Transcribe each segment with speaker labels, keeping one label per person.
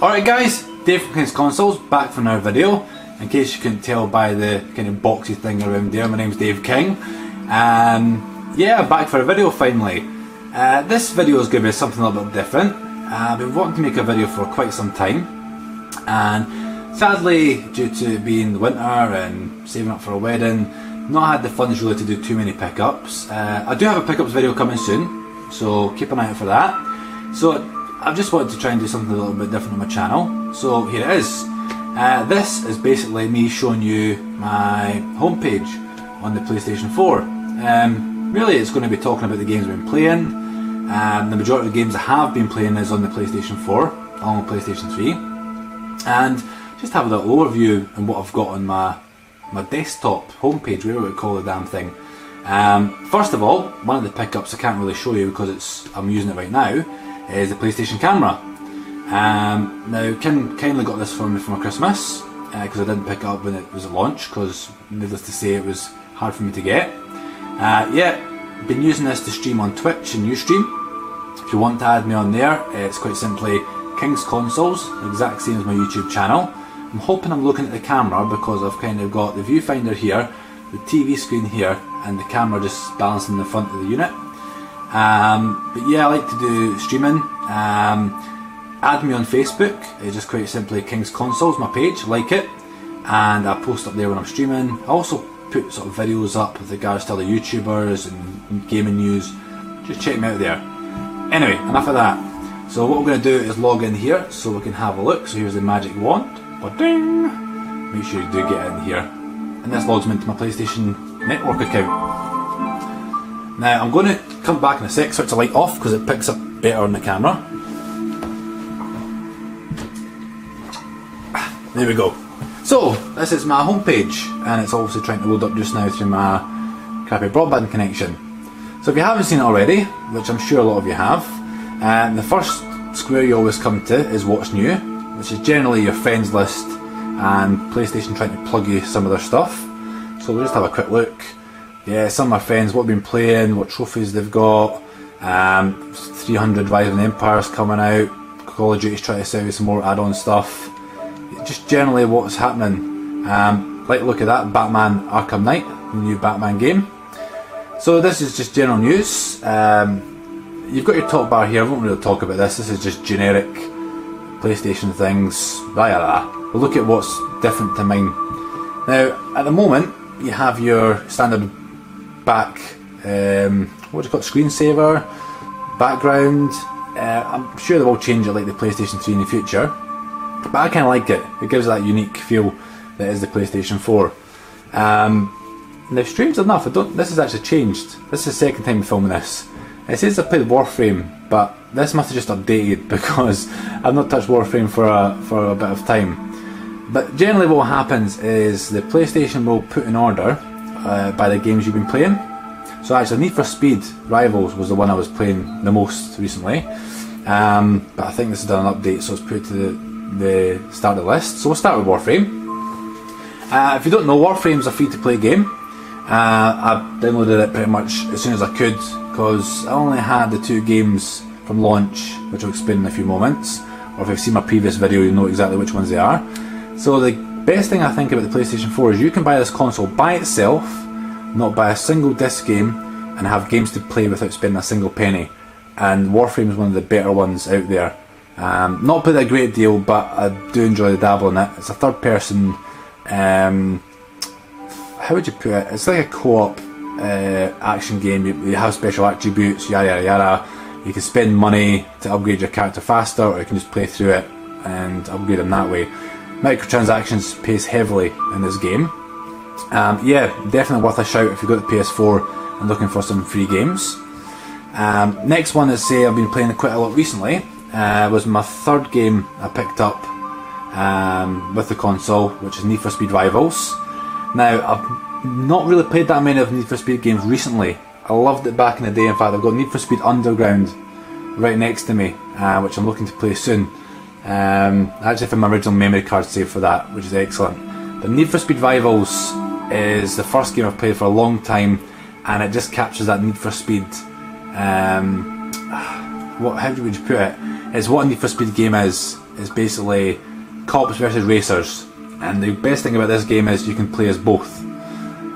Speaker 1: Alright guys, Dave from King's Consoles, back for another video. In case you couldn't tell by the kind of boxy thing around there, my name's Dave King. Yeah, back for a video finally. This video is going to be something a little bit different. I've been wanting to make a video for quite some time, and sadly, due to being the winter and saving up for a wedding, not had the funds really to do too many pickups. I do have a pickups video coming soon, so keep an eye out for that. So I've just wanted to try and do something a little bit different on my channel, so here it is. This is basically me showing you my homepage on the PlayStation 4. Really it's going to be talking about the games I've been playing. The majority of the games I have been playing is on the PlayStation 4, along with PlayStation 3. And just have a little overview on what I've got on my desktop homepage, whatever we call the damn thing. First of all, one of the pickups I can't really show you because I'm using it right now, is the PlayStation camera. Now Kim kindly got this for me for my Christmas, because I didn't pick it up when it was at launch, because needless to say it was hard for me to get. Yeah, been using this to stream on Twitch and Ustream. If you want to add me on there, it's quite simply King's Consoles, the exact same as my YouTube channel. I'm hoping I'm looking at the camera because I've kind of got the viewfinder here, the TV screen here, and the camera just balancing in the front of the unit. But yeah, I like to do streaming. Add me on Facebook, it's just quite simply King's Consoles, my page, like it, and I post up there when I'm streaming. I also put sort of videos up with regards to other YouTubers and gaming news. Just check me out there. Anyway, enough of that. So what we're going to do is log in here so we can have a look. So here's the magic wand. Ba-ding! Make sure you do get in here. And this logs me into my PlayStation Network account. Now I'm going to come back in a sec, switch the light off because it picks up better on the camera. There we go. So this is my homepage, and it's obviously trying to load up just now through my crappy broadband connection. So if you haven't seen it already, which I'm sure a lot of you have, the first square you always come to is what's new, which is generally your friends list and PlayStation trying to plug you some of their stuff. So we'll just have a quick look. Yeah, some of my friends, what they've been playing, what trophies they've got, 300 Rise of the Empire's coming out, Call of Duty's trying to sell you some more add-on stuff. Just generally what's happening. Like look at that, Batman Arkham Knight, the new Batman game. So this is just general news. You've got your top bar here, I won't really talk about this, this is just generic PlayStation things, We'll look at what's different to mine. Now, at the moment, you have your standard back, what do you call it, screensaver, background. I'm sure they will change it like the PlayStation 3 in the future, but I kind of like it. It gives that unique feel that is the PlayStation 4. Now, strangely enough, this has actually changed. This is the second time I'm filming this. It says I played Warframe, but this must have just updated because I've not touched Warframe for a bit of time. But generally what happens is the PlayStation will put in order by the games you've been playing. So actually Need for Speed Rivals was the one I was playing the most recently. But I think this has done an update, so it's put to the start of the list. So we'll start with Warframe. If you don't know, Warframe's a free-to-play game. I downloaded it pretty much as soon as I could because I only had the 2 games from launch, which I'll explain in a few moments. Or if you've seen my previous video, you know exactly which ones they are. So the best thing I think about the PlayStation 4 is you can buy this console by itself, not buy a single disc game, and have games to play without spending a single penny. And Warframe is one of the better ones out there. Not played a great deal, but I do enjoy the dabble in it. It's a third person, how would you put it? It's like a co-op action game. You have special attributes, yada yada yada. You can spend money to upgrade your character faster, or you can just play through it and upgrade them that way. Microtransactions pays heavily in this game. Yeah, definitely worth a shout if you've got the PS4 and looking for some free games. Next one is, say, I've been playing quite a lot recently. Was my third game I picked up with the console, which is Need for Speed Rivals. Now, I've not really played that many of Need for Speed games recently. I loved it back in the day. In fact, I've got Need for Speed Underground right next to me, which I'm looking to play soon. I actually found my original memory card saved for that, which is excellent. But Need for Speed Rivals is the first game I've played for a long time, and it just captures that Need for Speed. How would you put it? It's what a Need for Speed game is. is basically cops versus racers, and the best thing about this game is you can play as both.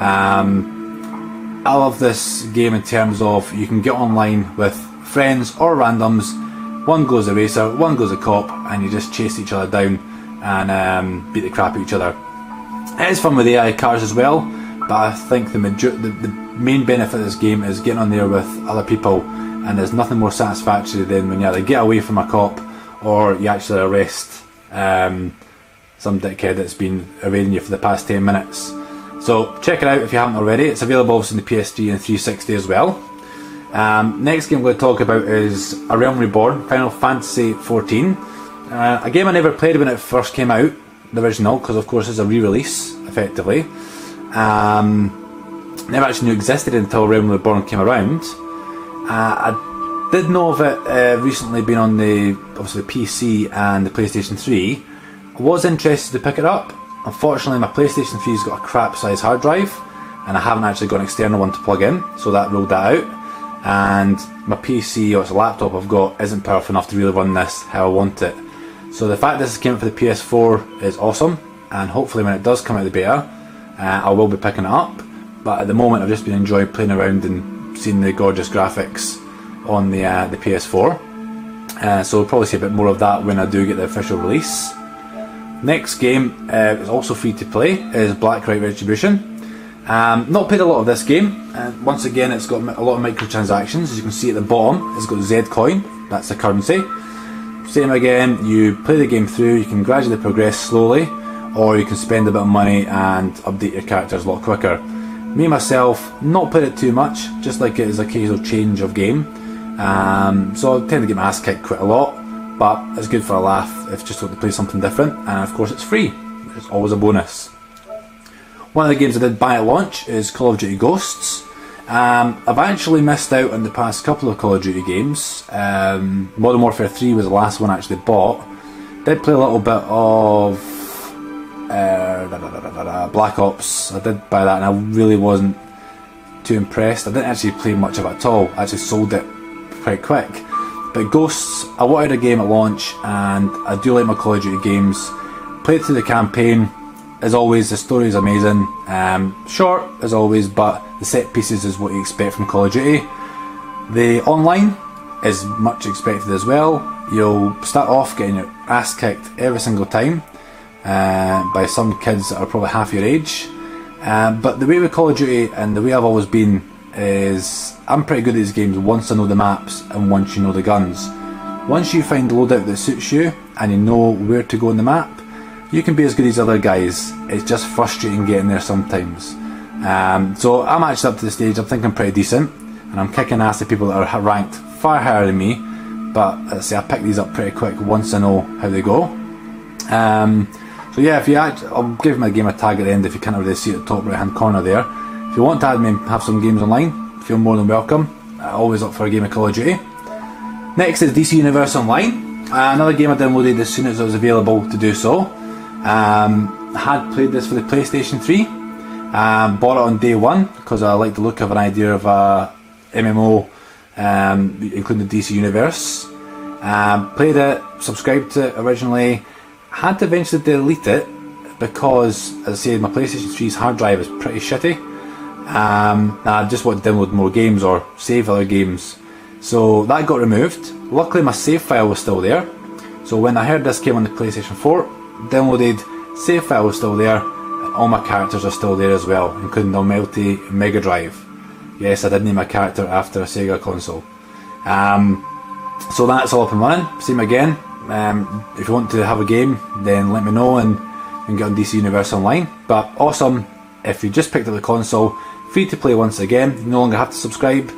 Speaker 1: I love this game in terms of you can get online with friends or randoms. One goes a racer, one goes a cop, and you just chase each other down and beat the crap out of each other. It is fun with AI cars as well, but I think the main benefit of this game is getting on there with other people, and there's nothing more satisfactory than when you either get away from a cop or you actually arrest some dickhead that's been evading you for the past 10 minutes. So check it out if you haven't already. It's available obviously in the PS3 and 360 as well. Next game I'm going to talk about is A Realm Reborn, Final Fantasy XIV. A game I never played when it first came out, the original, because of course it's a re-release, effectively. Never actually knew it existed until Realm Reborn came around. I did know of it recently being on the obviously the PC and the PlayStation 3. I was interested to pick it up. Unfortunately my PlayStation 3's got a crap size hard drive, and I haven't actually got an external one to plug in, so that ruled that out. And my PC, or it's a laptop I've got, isn't powerful enough to really run this how I want it. So the fact this came out for the PS4 is awesome, and hopefully when it does come out of the beta, I will be picking it up. But at the moment I've just been enjoying playing around and seeing the gorgeous graphics on the PS4. So we'll probably see a bit more of that when I do get the official release. Next game is also free to play, is Blacklight Retribution. Not played a lot of this game, and once again it's got a lot of microtransactions. As you can see at the bottom, it's got Z coin, that's the currency. Same again, you play the game through, you can gradually progress slowly, or you can spend a bit of money and update your characters a lot quicker. Me myself, not played it too much, just like it is a occasional change of game. So I tend to get my ass kicked quite a lot, but it's good for a laugh if you just want to play something different, and of course it's free, which is always a bonus. One of the games I did buy at launch is COD Ghosts. I've actually missed out on the past couple of Call of Duty games. Modern Warfare 3 was the last one I actually bought. Did play a little bit of Black Ops. I did buy that and I really wasn't too impressed. I didn't actually play much of it at all. I actually sold it quite quick. But Ghosts, I wanted a game at launch, and I do like my Call of Duty games. Played through the campaign. As always, the story is amazing. Short as always, but the set pieces is what you expect from Call of Duty. The online is much expected as well. You'll start off getting your ass kicked every single time by some kids that are probably half your age. But the way with Call of Duty, and the way I've always been, is I'm pretty good at these games once I know the maps and once you know the guns. Once you find the loadout that suits you and you know where to go on the map, you can be as good as other guys. It's just frustrating getting there sometimes. So I'm actually up to the stage, I think I'm pretty decent, and I'm kicking ass at people that are ranked far higher than me, but as I say, I pick these up pretty quick once I know how they go. So yeah, I'll give my game a tag at the end if you can't already see it at the top right hand corner there. If you want to add me and have some games online, feel more than welcome. Always up for a game of Call of Duty. Next is DC Universe Online, another game I downloaded as soon as it was available to do so. Had played this for the PlayStation 3, bought it on day one because I like the look of an idea of a MMO, including the DC Universe. Played it, subscribed to it originally, had to eventually delete it because, as I said, my PlayStation 3's hard drive is pretty shitty. I just want to download more games or save other games, so that got removed. Luckily my save file was still there, so when I heard this came on the PlayStation 4, downloaded, save file was still there, and all my characters are still there as well, including the Almighty Mega Drive. Yes, I did name my character after a Sega console. So that's all up and running. Same again, if you want to have a game, then let me know and get on DC Universe Online. But awesome, if you just picked up the console, free to play once again, you no longer have to subscribe.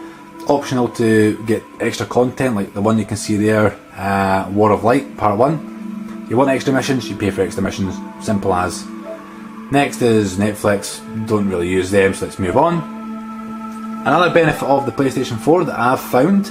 Speaker 1: Optional to get extra content like the one you can see there, War of Light Part 1. You want extra missions, you pay for extra missions, simple as. Next is Netflix, don't really use them, so let's move on. Another benefit of the PlayStation 4 that I've found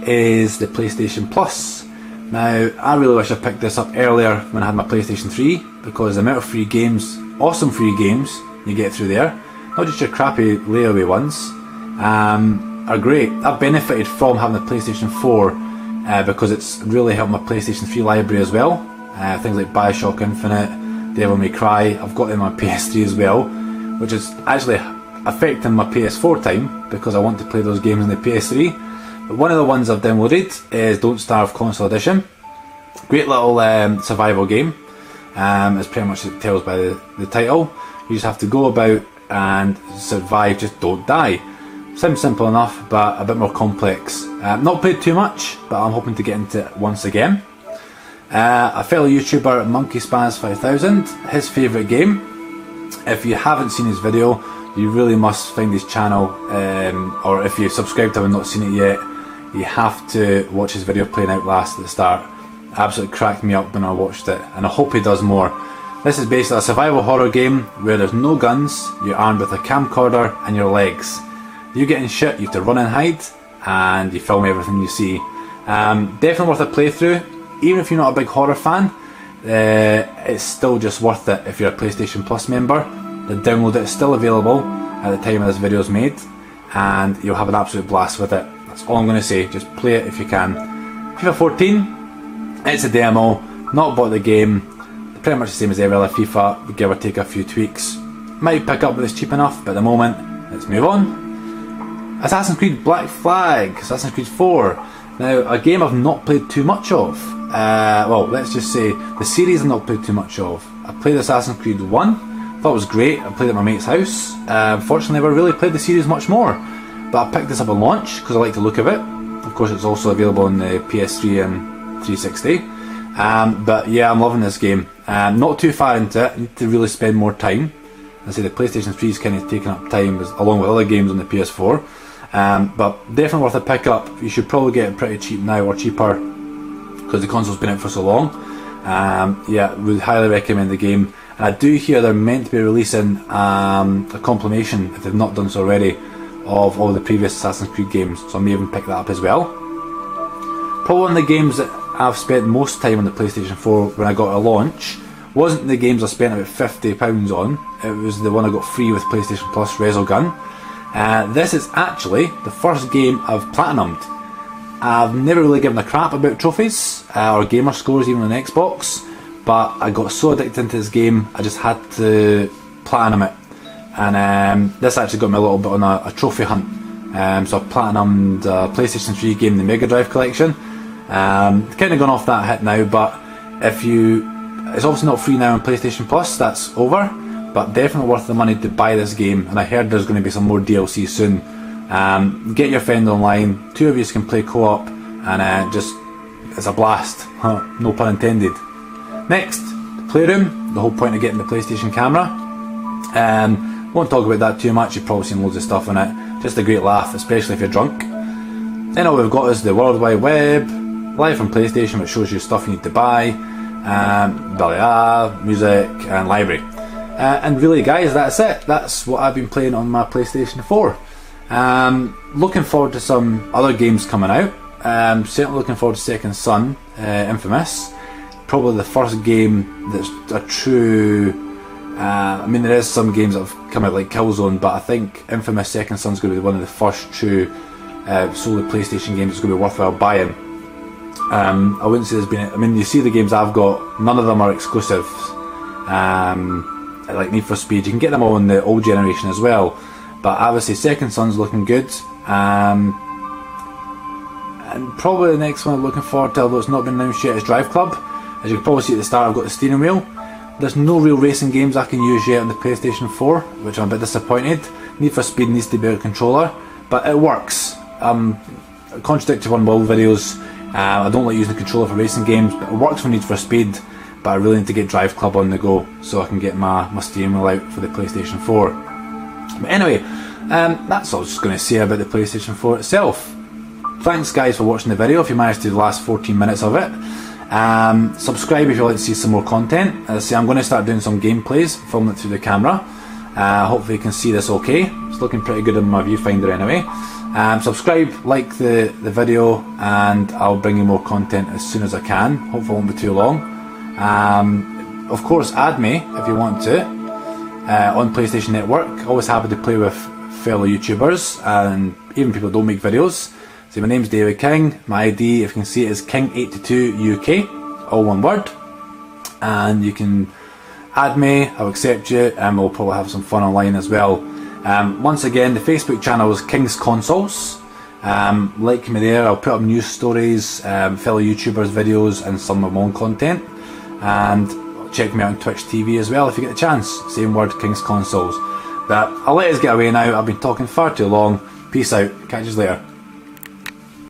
Speaker 1: is the PlayStation Plus. Now, I really wish I picked this up earlier when I had my PlayStation 3, because the amount of free games, awesome free games, you get through there, not just your crappy layaway ones, are great. I've benefited from having the PlayStation 4 because it's really helped my PlayStation 3 library as well. things like Bioshock Infinite, Devil May Cry. I've got them on PS3 as well, which is actually affecting my PS4 time because I want to play those games on the PS3. But one of the ones I've downloaded is Don't Starve Console Edition. Great little survival game, as pretty much it tells by the title. You just have to go about and survive, just don't die. Sounds simple enough, but a bit more complex. Not played too much, but I'm hoping to get into it once again. A fellow YouTuber, Monkey Spaz 5000, his favourite game. If you haven't seen his video, you really must find his channel, or if you've subscribed to him and not seen it yet, you have to watch his video playing Outlast at the start. Absolutely cracked me up when I watched it, and I hope he does more. This is basically a survival horror game where there's no guns, you're armed with a camcorder and your legs. You get in shit, you have to run and hide, and you film everything you see. Definitely worth a playthrough. Even if you're not a big horror fan, it's still just worth it if you're a PlayStation Plus member. The download is still available at the time this video is made, and you'll have an absolute blast with it. That's all I'm going to say, just play it if you can. FIFA 14, it's a demo, not bought the game. Pretty much the same as every other FIFA, give or take a few tweaks. Might pick up when it's cheap enough, but at the moment, let's move on. Assassin's Creed Black Flag, Assassin's Creed 4. Now, a game I've not played too much of. Well, let's just say, the series I've not played too much of. I played Assassin's Creed 1, thought it was great, I played it at my mate's house. Unfortunately, never really played the series much more. But I picked this up at launch, because I like the look of it. Of course, it's also available on the PS3 and 360. But yeah, I'm loving this game. Not too far into it, I need to really spend more time. I say the PlayStation 3 is kind of taking up time along with other games on the PS4. But definitely worth a pick up. You should probably get it pretty cheap now, or cheaper, because the console's been out for so long. Yeah, would highly recommend the game. And I do hear they're meant to be releasing a compilation, if they've not done so already, of all the previous Assassin's Creed games, so I may even pick that up as well. Probably one of the games that I've spent most time on the PlayStation 4 when I got a launch wasn't the games I spent about £50 on. It was the one I got free with PlayStation Plus, Resogun. This is actually the first game I've platinumed. I've never really given a crap about trophies or gamer scores even on Xbox, but I got so addicted into this game I just had to platinum it. And this actually got me a little bit on a trophy hunt. So I platinumed a PlayStation 3 game, the Mega Drive Collection. Kind of gone off that hit now, but it's obviously not free now on PlayStation Plus, that's over, but definitely worth the money to buy this game, and I heard there's going to be some more DLC soon. Get your friend online, 2 of you can play co-op, and it's a blast, no pun intended. Next, the Playroom, the whole point of getting the PlayStation camera. Won't talk about that too much, you've probably seen loads of stuff on it, just a great laugh, especially if you're drunk. Then all we've got is the World Wide Web, live from PlayStation, which shows you stuff you need to buy, music and library. And really guys, that's it. That's what I've been playing on my PlayStation 4. Looking forward to some other games coming out. Certainly looking forward to Second Son, Infamous. Probably the first game that's a true... I mean, there is some games that have come out like Killzone, but I think Infamous Second Son's going to be one of the first true solely PlayStation games that's going to be worthwhile buying. I wouldn't say there's been... I mean, you see the games I've got, none of them are exclusives. Like Need for Speed, you can get them all on the old generation as well. But obviously Second Son's looking good. And probably the next one I'm looking forward to, although it's not been announced yet, is Drive Club. As you can probably see at the start, I've got the steering wheel. There's no real racing games I can use yet on the PlayStation 4, which I'm a bit disappointed. Need for Speed needs to be a controller, but it works. Contradictory on all videos. I don't like using the controller for racing games, but it works for Need for Speed. But I really need to get Drive Club on the go so I can get my steering wheel out for the PlayStation 4. But anyway, that's all I was just going to say about the PlayStation 4 itself. Thanks guys for watching the video if you managed to the last 14 minutes of it. Subscribe if you'd like to see some more content. As I say, I'm going to start doing some gameplays, filming it through the camera. Hopefully you can see this okay. It's looking pretty good on my viewfinder anyway. Subscribe, like the video, and I'll bring you more content as soon as I can. Hopefully it won't be too long. Of course, add me if you want to on PlayStation Network. Always happy to play with fellow YouTubers and even people who don't make videos. So my name's David King. My ID, if you can see it, is King82UK, all one word. and you can add me, I'll accept you, and we'll probably have some fun online as well. Once again, the Facebook channel is King's Consoles. Like me there, I'll put up news stories, fellow YouTubers videos, and some of my own content. And check me out on Twitch TV as well if you get the chance. Same word, King's Consoles. But I'll let us get away now. I've been talking far too long. Peace out. Catch you later.